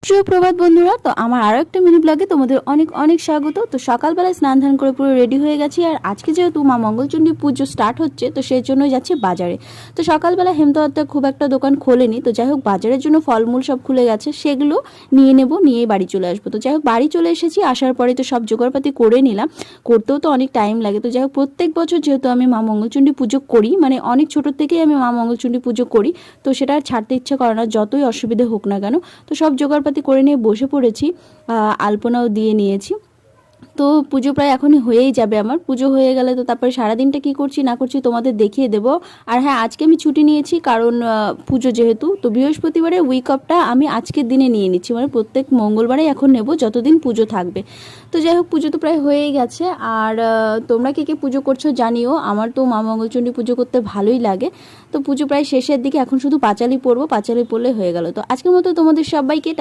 সুপ্রভাত বন্ধুরা, তো আমার আরও একটা মিনি ব্লগে তোমাদের অনেক অনেক স্বাগত। তো সকালবেলায় স্নান ধান করে পুরো রেডি হয়ে গেছি, আর আজকে যেহেতু মা মঙ্গলচণ্ডী পুজো স্টার্ট হচ্ছে, তো সেই জন্যই যাচ্ছি বাজারে। তো সকালবেলা হেমন্তদত্তা খুব একটা দোকান খোলেনি, তো যাই হোক বাজারের জন্য ফলমূল সব খুলে গেছে, সেগুলো নিয়ে নেব, নিয়ে বাড়ি চলে আসবো। তো যাই হোক বাড়ি চলে এসেছি, আসার পরে তো সব জোগাড়পাতি করে নিলাম, করতেও তো অনেক টাইম লাগে। তো যাই হোক প্রত্যেক বছর যেহেতু আমি মা মঙ্গলচণ্ডী পুজো করি, মানে অনেক ছোটোর থেকেই আমি মা মঙ্গলচণ্ডী পুজো করি, তো সেটা আর ছাড়তে ইচ্ছা করে না, যতই অসুবিধে হোক না কেন। তো সব জোগাড়পাতি করে নিয়ে বসে পড়েছি, আলপনাও দিয়ে নিয়েছি। তো পুজো প্রায় এখনই হয়েই যাবে আমার। পুজো হয়ে গেলে তো তারপরে সারাদিনটা কী করছি না করছি তোমাদের দেখিয়ে দেবো। আর হ্যাঁ, আজকে আমি ছুটি নিয়েছি, কারণ পুজো যেহেতু, তো বৃহস্পতিবারে উইক অফটা আমি আজকের দিনে নিয়ে নিচ্ছি, মানে প্রত্যেক মঙ্গলবারেই এখন নেব যতদিন পুজো থাকবে। তো যাই হোক পুজো তো প্রায় হয়েই গেছে। আর তোমরা কে কে পুজো করছো জানিও, আমার তো মা মঙ্গলচণ্ডী পুজো করতে ভালোই লাগে। তো পুজো প্রায় শেষের দিকে, এখন শুধু পাঁচালি পড়বো, পাঁচালি পড়লে হয়ে গেল। তো আজকের মতো তোমাদের সবাইকে